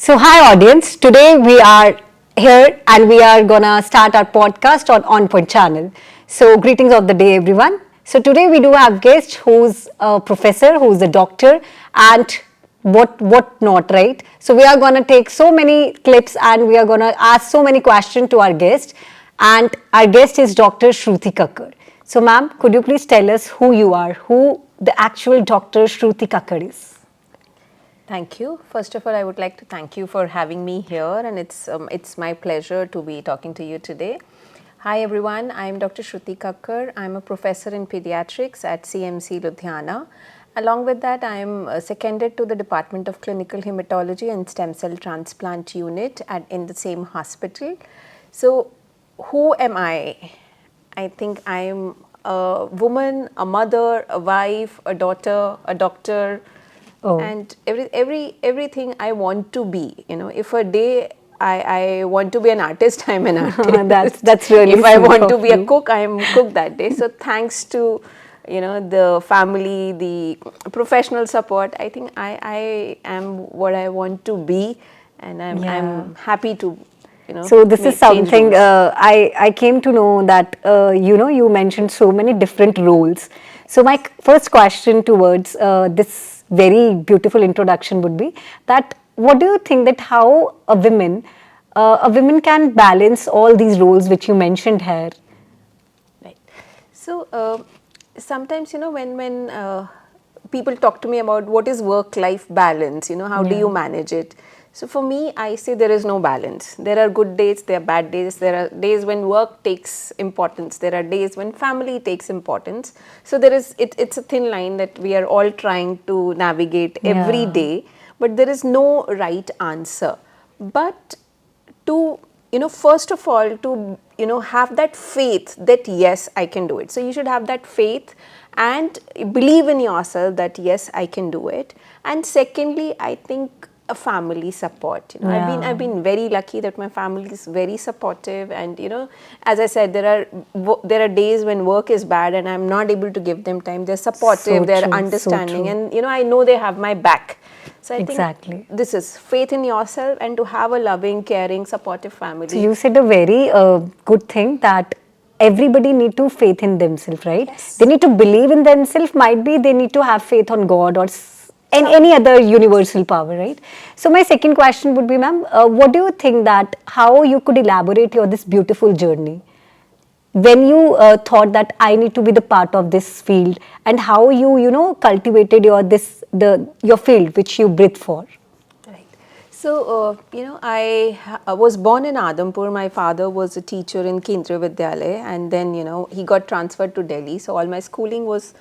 So, hi audience. Today we are here and we are gonna start our podcast on onpoint channel. So, greetings of the day, everyone. So, today we do have guest who's a professor, who's a doctor, and what not, right? So, we are gonna take so many clips and we are gonna ask so many questions to our guest. And our guest is Dr. Shruti Kakkar. So, ma'am, could you please tell us who you are, who the actual Dr. Shruti Kakkar is? Thank you. First of all, I would like to thank you for having me here, and it's my pleasure to be talking to you today. Hi everyone, I am Dr. Shruti Kakkar. I'm a professor in pediatrics at CMC Ludhiana. Along with that, I am seconded to the Department of Clinical Hematology and Stem Cell Transplant Unit in the same hospital. So, who am I? I think I am a woman, a mother, a wife, a daughter, a doctor. And everything I want to be. You know, if a day I want to be an artist, I'm an artist. That's really. If I want to be a cook, I am cook that day. So thanks to the family, the professional support, I think I am what I want to be, and I'm happy to. So this is something I came to know that you mentioned so many different roles. So my first question towards this very beautiful introduction would be that what do you think that how a woman can balance all these roles which you mentioned here? Right. So sometimes when people talk to me about what is work-life balance, how do you manage it? So for me, I say there is no balance. There are good days, there are bad days. There are days when work takes importance. There are days when family takes importance. So it's a thin line that we are all trying to navigate every day. But there is no right answer. But to first of all, to have that faith that yes, I can do it. So you should have that faith and believe in yourself that yes, I can do it. And secondly, I think a family support. I've been very lucky that my family is very supportive, and as I said, there are days when work is bad and I'm not able to give them time. They're supportive, they're understanding, and I know they have my back. So I think this is faith in yourself and to have a loving, caring, supportive family. So you said a very good thing that everybody need to faith in themselves, right? Yes. They need to believe in themselves. Might be they need to have faith on God or any other universal power, right? So my second question would be, ma'am, what do you think that how you could elaborate this beautiful journey when you thought that I need to be the part of this field, and how you cultivated your field which you breathe for? Right. So I was born in Adampur. My father was a teacher in Kendriya Vidyalaya, and then he got transferred to Delhi. So all my schooling was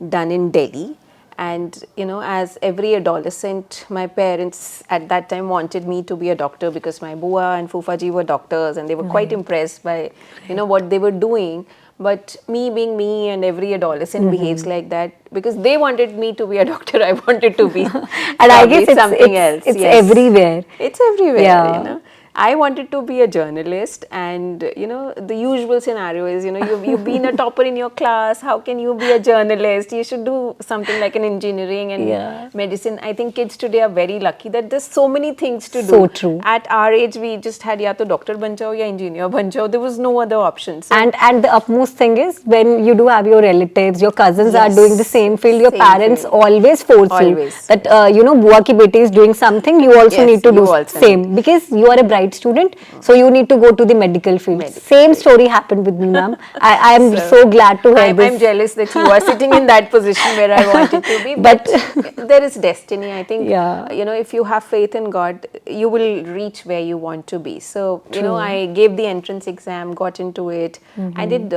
done in Delhi. And as every adolescent, my parents at that time wanted me to be a doctor because my bua and fufaji were doctors, and they were quite impressed by what they were doing. But me being me, and every adolescent behaves like that, because they wanted me to be a doctor, I wanted to be and I guess something else. It's everywhere. It's everywhere. I wanted to be a journalist, and the usual scenario is you've been a topper in your class. How can you be a journalist? You should do something like an engineering and medicine. I think kids today are very lucky that there's so many things to do. So true. At our age, we just had ya to doctor ban jao ya engineer ban jao. There was no other option. So and the utmost thing is when you do have your relatives, your cousins are doing the same field. Your parents always force you that bua ki beti is doing something. You also need to do same because you are a bright student, so you need to go to the medical field. Same story happened with me, ma'am. I am so glad to hear this. I'm jealous that you are sitting in that position where I wanted to be, but there is destiny. I think if you have faith in God, you will reach where you want to be. So I gave the entrance exam, got into it. I did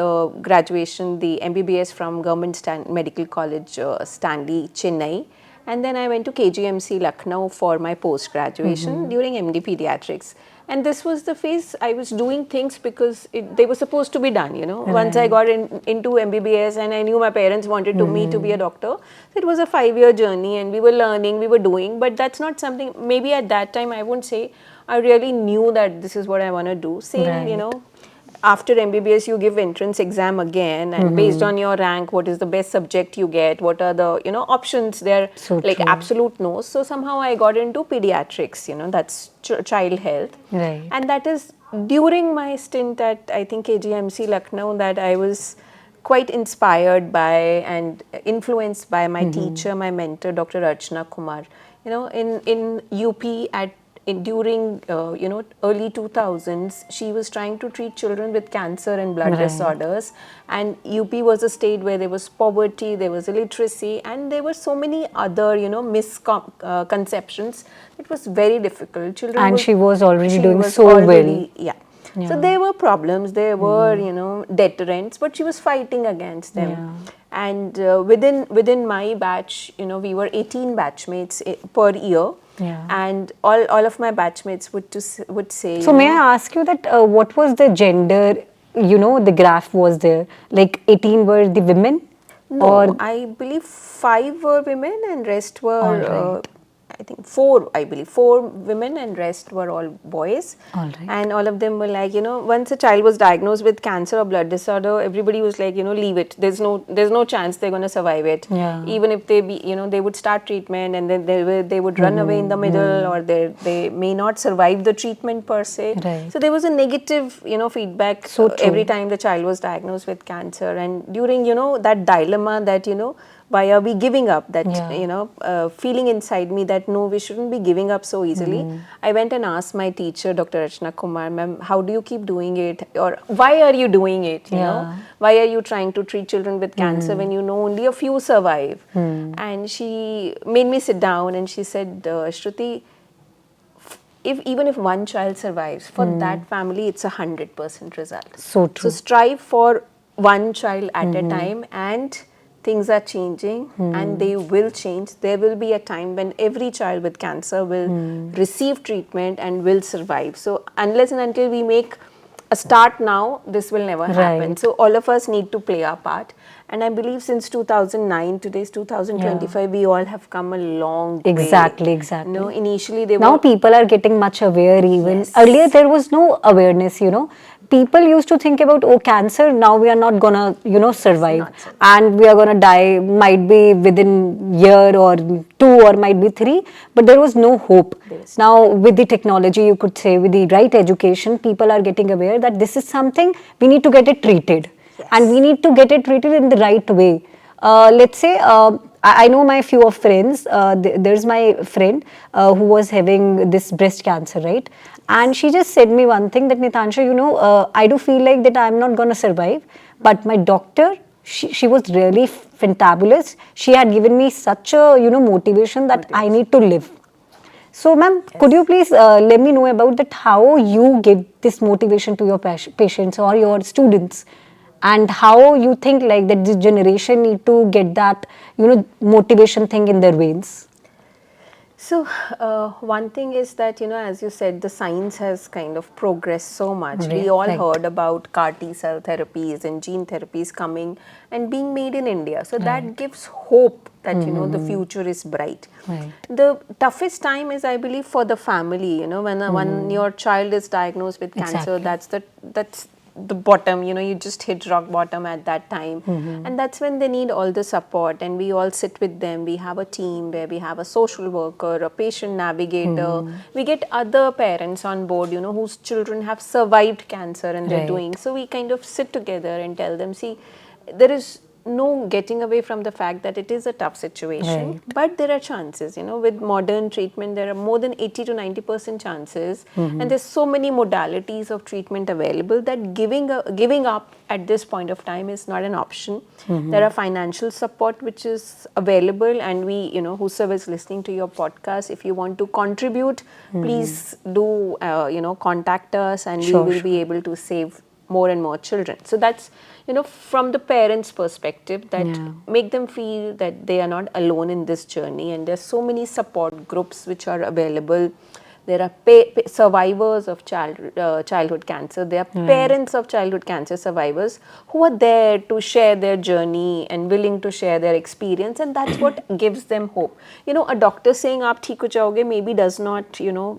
graduation, the MBBS from Government Medical College, Stanley, Chennai. And then I went to KGMC Lucknow for my post-graduation during MD Pediatrics. And this was the phase I was doing things because they were supposed to be done, Once I got into MBBS and I knew my parents wanted me to be a doctor. So it was a 5-year journey, and we were learning, we were doing. But that's not something, maybe at that time I won't say I really knew that this is what I want to do. Same, after MBBS you give entrance exam again, and based on your rank, what is the best subject you get, what are the options there, So like true. absolute no. So somehow I got into pediatrics, that's child health. Right. And that is during my stint at, I think, KGMC Lucknow, that I was quite inspired by and influenced by my teacher, my mentor, Dr. Archana Kumar. In UP during early 2000s, she was trying to treat children with cancer and blood Right. disorders, and UP was a state where there was poverty, there was illiteracy, and there were so many other misconceptions. It was very difficult. And she was already doing was so well. already, yeah. Yeah. So there were problems, there were deterrents, but she was fighting against them. Yeah. And within my batch, we were 18 batchmates per year. Yeah. And all of my batchmates would say. So may I ask you that what was the gender, the graph was there? Like 18 were the women? No, Or I believe 5 were women and rest were, All right. I think 4, I believe 4 women and rest were all boys. All right. And all of them were like, once a child was diagnosed with cancer or blood disorder, everybody was like, leave it. There's no chance they're going to survive it. Yeah. Even if they they would start treatment and then they would run away in the middle, or they may not survive the treatment per se. Right. So there was a negative, feedback So true. every time the child was diagnosed with cancer. And during, that dilemma that, why are we giving up? That, Yeah. feeling inside me that no, we shouldn't be giving up so easily. I went and asked my teacher, Dr. Archana Kumar, ma'am, how do you keep doing it? Or why are you doing it? You know, why are you trying to treat children with cancer when you know only a few survive? And she made me sit down and she said, Shruti, even if one child survives, for that family, it's 100% result. So true. So strive for one child at a time, and things are changing and they will change. There will be a time when every child with cancer will receive treatment and will survive. So unless and until we make a start now, this will never happen. Right. So all of us need to play our part. And I believe since 2009, today's 2025, we all have come a long way. Exactly. Initially they Now were... people are getting much aware even. Yes. Earlier there was no awareness, People used to think about, oh, cancer, now we are not gonna, survive. And we are gonna die, might be within year or 2 or might be 3, but there was no hope. Now with the technology, you could say, with the right education, people are getting aware that this is something, we need to get it treated. Yes. And we need to get it treated in the right way. Let's say, I know my few of friends, there's my friend who was having this breast cancer, right? And she just said me one thing that, Nitansha, I do feel like that I'm not going to survive, but my doctor, she was really fantabulous. She had given me such a, motivation that I need to live. So, ma'am, could you please let me know about that, how you give this motivation to your patients or your students? And how you think like that this generation need to get that, motivation thing in their veins? So, one thing is that, as you said, the science has kind of progressed so much. Right, We all right. heard about CAR T cell therapies and gene therapies coming and being made in India. So, that gives hope that, the future is bright. Right. The toughest time is, I believe, for the family, when your child is diagnosed with cancer, Exactly. that's the bottom, you just hit rock bottom at that time. And that's when they need all the support, and we all sit with them. We have a team where we have a social worker, a patient navigator. We get other parents on board, whose children have survived cancer and they're Right. doing. So we kind of sit together and tell them, see, there is no getting away from the fact that it is a tough situation, Right. but there are chances, with modern treatment, there are more than 80 to 90% chances, and there's so many modalities of treatment available that giving up at this point of time is not an option. There are financial support which is available, and we, whosoever is listening to your podcast, if you want to contribute, please do, contact us, and Sure, we will be able to save more and more children. So that's, from the parents' perspective, that make them feel that they are not alone in this journey, and there's so many support groups which are available. there are survivors of childhood cancer, there are parents of childhood cancer survivors who are there to share their journey and willing to share their experience, and that's what gives them hope. A doctor saying aap theek ho jaoge maybe does not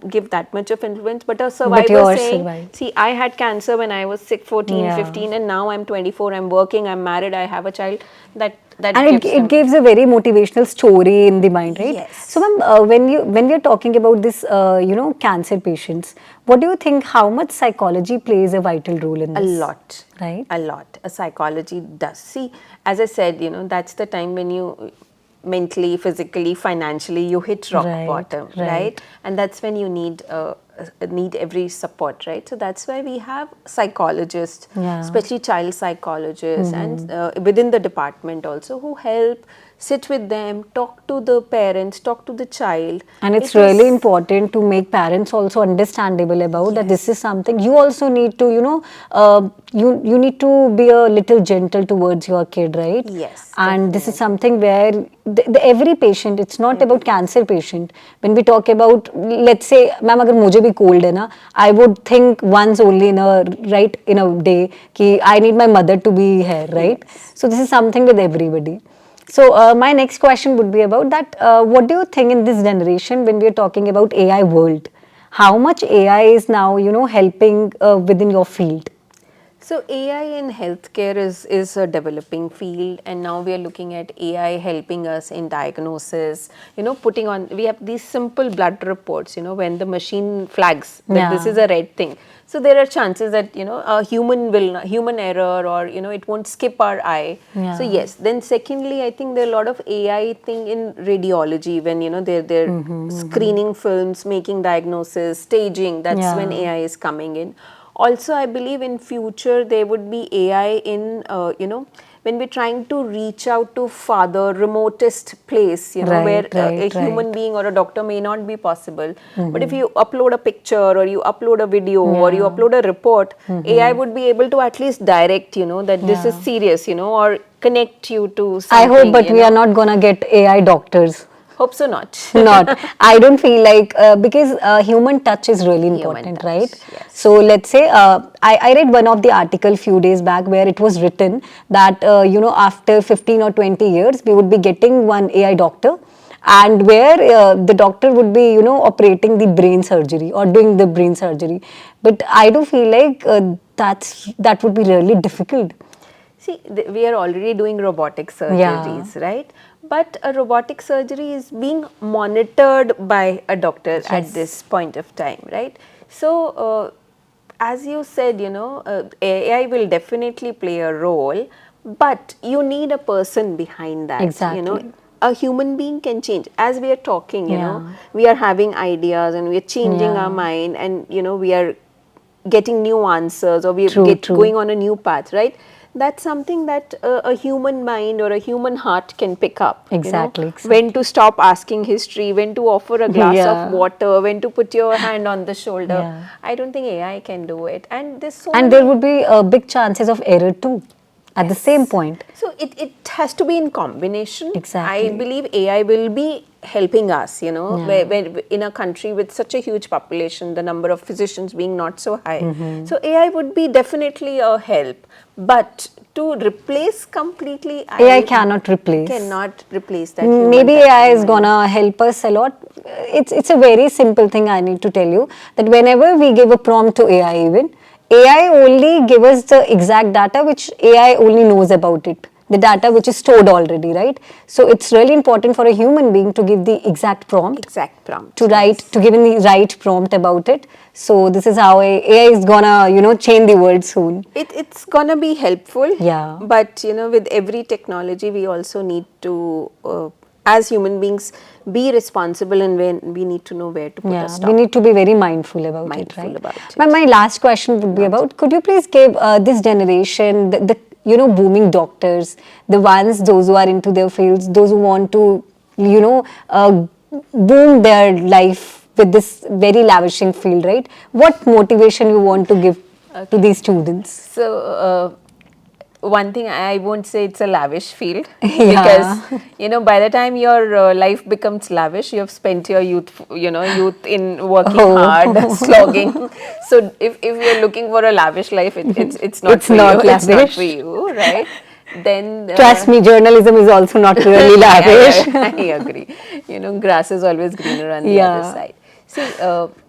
give that much of influence, but a survivor saying, survived. see, I had cancer when I was 6, 14, Yeah. 15, and now I'm 24, I'm working, I'm married, I have a child. That And gives them. it gives a very motivational story in the mind, right? Yes. So, ma'am, when we're talking about this, cancer patients, what do you think? How much psychology plays a vital role in A this? lot. Right? A lot. A psychology does. See, as I said, that's the time when you mentally, physically, financially, you hit rock Right, bottom, right. right? And that's when you need every support, right? So that's why we have psychologists, Yeah. especially child psychologists, and within the department also, who help sit with them, talk to the parents, talk to the child. And it's It is- really important to make parents also understandable about that this is something you also need to, you need to be a little gentle towards your kid, right? Yes, And this is something where every patient, it's not about cancer patient. When we talk about, let's say, ma'am, agar mujhe bhi cold hai na, I would think once only in a day, ki I need my mother to be here, right? So this is something with everybody. So my next question would be about that. What do you think in this generation when we are talking about AI world? How much AI is now, helping within your field? So AI in healthcare is a developing field, and now we are looking at AI helping us in diagnosis. We have these simple blood reports. When the machine flags that this Yeah. is a red thing, so there are chances that a human error, or it won't skip our eye. So Yeah. yes. Then secondly, I think there are a lot of AI thing in radiology when they're screening films, making diagnosis, staging. That's when Yeah. AI is coming in. Also, I believe in future there would be AI in when we're trying to reach out to farther remotest place, where Right, a right, human right. being or a doctor may not be possible. But if you upload a picture, or you upload a video, or you Yeah. upload a report, AI would be able to at least direct, that this is Yeah. serious, or connect you to I something. hope, but we are not gonna get AI doctors. Hope so not. Not. I don't feel like because human touch is really Human important, touch, right? yes. So let's say I read one of the article few days back where it was written that after 15 or 20 years we would be getting one AI doctor, and where the doctor would be operating the brain surgery or doing the brain surgery. But I do feel like that would be really difficult. See, we are already doing robotic surgeries, right? But a robotic surgery is being monitored by a doctor at Yes. this point of time, right? So, as you said, AI will definitely play a role, but you need a person behind that. Exactly. A human being can change. As we are talking, Yeah. we are having ideas and we are changing our Yeah. mind, and we are getting new answers, or we True, get true. going on a new path, right? That's something that a human mind or a human heart can pick up. Exactly, When to stop asking history, when to offer a glass Yeah. of water, when to put your hand on the shoulder. Yeah. I don't think AI can do it. And there's so And many. there would be big chances of error too at the same point. So it has to be in combination. Exactly. I believe AI will be helping us, Yeah. where in a country with such a huge population, the number of physicians being not so high. Mm-hmm. So AI would be definitely a help. But to replace completely, AI cannot replace. Cannot replace that human Maybe touch AI and is mind. gonna help us a lot. It's a very simple thing I need to tell you, that whenever we give a prompt to AI, even AI only give us the exact data which AI only knows about it. The data which is stored already, right? So it's really important for a human being to give the exact prompt. Exact prompt. To write, yes. to give in the right prompt about it. So this is how AI is gonna change the world soon. It's gonna be helpful. Yeah. But with every technology, we also need to, as human beings, be responsible, and when we need to know where to put a stop. We need to be very mindful about it, Mindful right? about it. My last question would be about, could you please give this generation, the booming doctors, the ones, those who are into their fields, those who want to, boom their life with this very lavishing field, right? What motivation you want to give to these students? So, one thing, I won't say it's a lavish field, Yeah. because by the time your life becomes lavish, you have spent your youth in working Oh. hard, slogging. So if you're looking for a lavish life, it's not It's for you. not It's not for lavish. you, right? Then Trust me, journalism is also not really lavish. I agree. Grass is always greener on the other Yeah. side. See,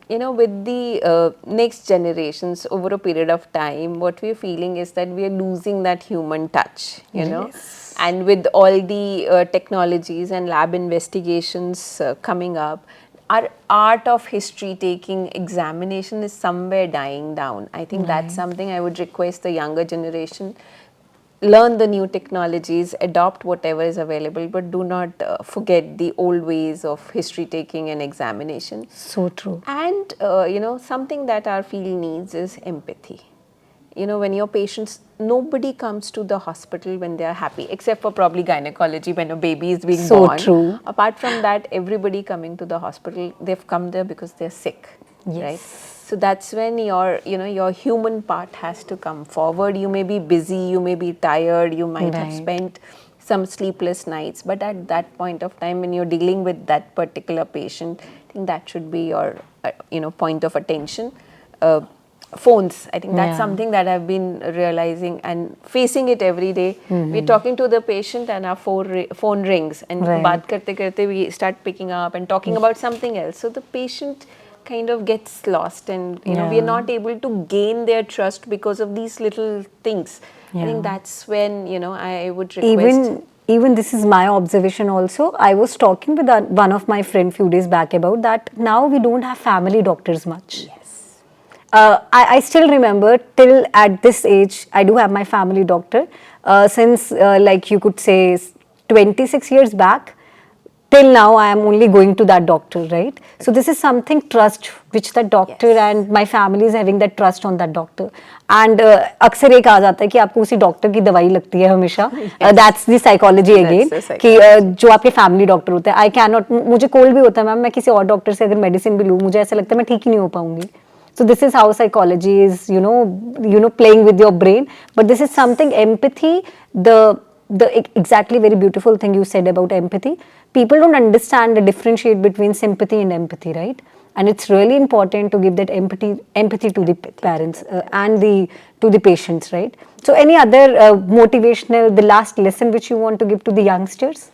with the next generations over a period of time, what we're feeling is that we are losing that human touch, Yes. and with all the technologies and lab investigations coming up, our art of history taking examination is somewhere dying down. I think that's Right. something I would request the younger generation: learn the new technologies, adopt whatever is available, but do not forget the old ways of history taking and examination. So true. And something that our field needs is empathy. When your patients, nobody comes to the hospital when they are happy, except for probably gynecology when a baby is being So born. true. Apart from that, everybody coming to the hospital, they've come there because they're sick, right? Yes. So that's when your human part has to come forward. You may be busy, you may be tired, you might have Right. spent some sleepless nights, but at that point of time when you're dealing with that particular patient, I think that should be your point of attention. Phones, I think that's Yeah. something that I've been realizing and facing it every day. We're talking to the patient and our phone rings, and Right. baat karte karte we start picking up and talking about something else. So the patient kind of gets lost, and we are Yeah. not able to gain their trust because of these little things. I think Yeah. that's when I would request. Even this is my observation also. I was talking with one of my friend few days back about that. Now we don't have family doctors much. Yes. I still remember till at this age, I do have my family doctor. Since, like you could say, 26 years back, till now, I am only going to that doctor, right? So, this is something trust which the doctor Yes. and my family is having that trust on that doctor. And अक्सर ये कहा जाता है कि आपको उसी doctor की दवाई लगती है हमेशा. That's the psychology That's again. the कि psychology. जो आपके फैमिली डॉक्टर होते हैं, आई कैन नॉट, मुझे कोल्ड भी होता है मैम, मैं किसी और डॉक्टर से अगर मेडिसिन भी लूँ, मुझे ऐसा लगता है मैं ठीक ही नहीं हो पाऊंगी. So this is how psychology is, playing with your brain. But this is something empathy. The exactly very beautiful thing you said about empathy. People don't understand the differentiate between sympathy and empathy, right? And it's really important to give that empathy to the parents and to the patients, right? So any other motivational, the last lesson which you want to give to the youngsters?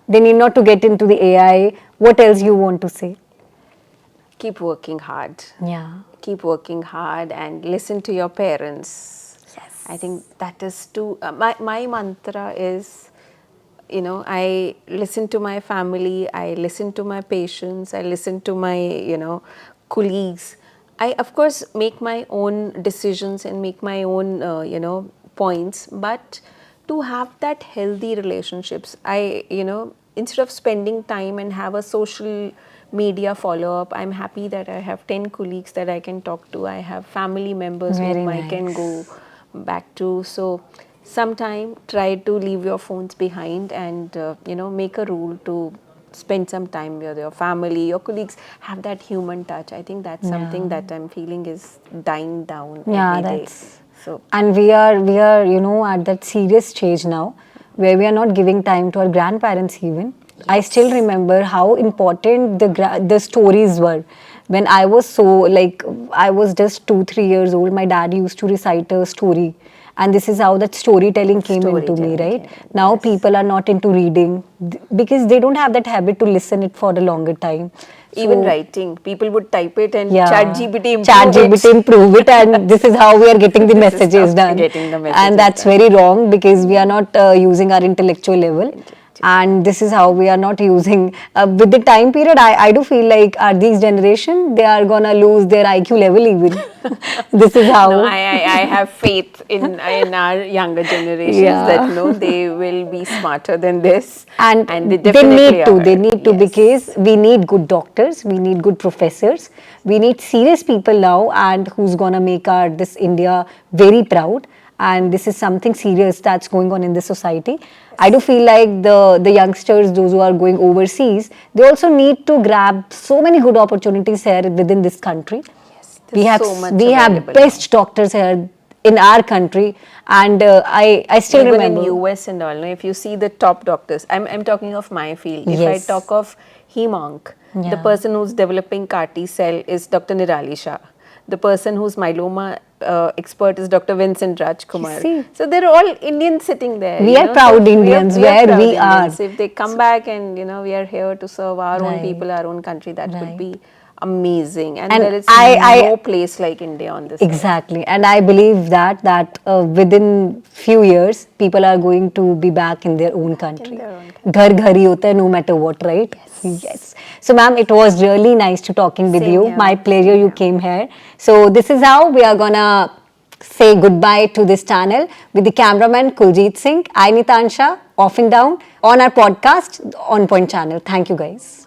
They need not to get into the AI. What else you want to say? Keep working hard. Yeah. Keep working hard and listen to your parents. Yes. I think that is too. My mantra is, I listen to my family, I listen to my patients, I listen to my colleagues. I of course make my own decisions and make my own points, but to have that healthy relationships, I instead of spending time and have a social media follow up, I'm happy that I have 10 colleagues that I can talk to. I have family members Very whom I can nice. go back to. So sometime try to leave your phones behind and make a rule to spend some time with your family, your colleagues, have that human touch. I think that's something Yeah. that I'm feeling is dying down Yeah, every day. that's. So And we are at that serious stage now where we are not giving time to our grandparents even. I still remember how important the stories were. When I was I was just 2-3 years old, my dad used to recite a story, and this is how that storytelling came into me, Storytelling right? came in, Now yes. people are not into reading because they don't have that habit to listen it for a longer time. even So, writing, people would type it and yeah, ChatGPT ChatGPT improve it, and this is how we are getting the This is messages how done. getting the messages And that's done. very wrong because we are not using our intellectual level. And this is how we are not using with the time period. I do feel like these generation, they are gonna lose their IQ level even. This is how. No, I have faith in our younger generations Yeah. that no, they will be smarter than this, And they they definitely need to. are. They need to Yes. because we need good doctors. We need good professors. We need serious people now, and who's gonna make our this India very proud. And this is something serious that's going on in the society. I do feel like the youngsters, those who are going overseas, they also need to grab so many good opportunities here within this country. Yes, We there's have so much we have available best doctors here. in our country, and I still Even remember. in US and all, no, if you see the top doctors, I'm talking of my field. If I Yes. talk of hemonc, the Yeah. person who's developing CAR T cell is Dr. Nirali Shah. The person who's myeloma expert is Dr. Vincent Rajkumar. see. So they're all Indians sitting there. We you are know. proud So Indians where proud we are. Indians. If they come back and we are here to serve our own Right. people, our own country, that would Right. be amazing. And, And there is I no place like India on this earth. exactly, and I believe that within few years, people are going to be back in their own country. their own Ghar ghar hi hota hai, no matter what, right? Yes. So, ma'am, it was really nice to talking with Same you. here. My pleasure Same you here. came here. So, this is how we are gonna say goodbye to this channel with the cameraman Kuljit Singh, I Nitansha, offing down on our podcast On Point channel. Thank you, guys.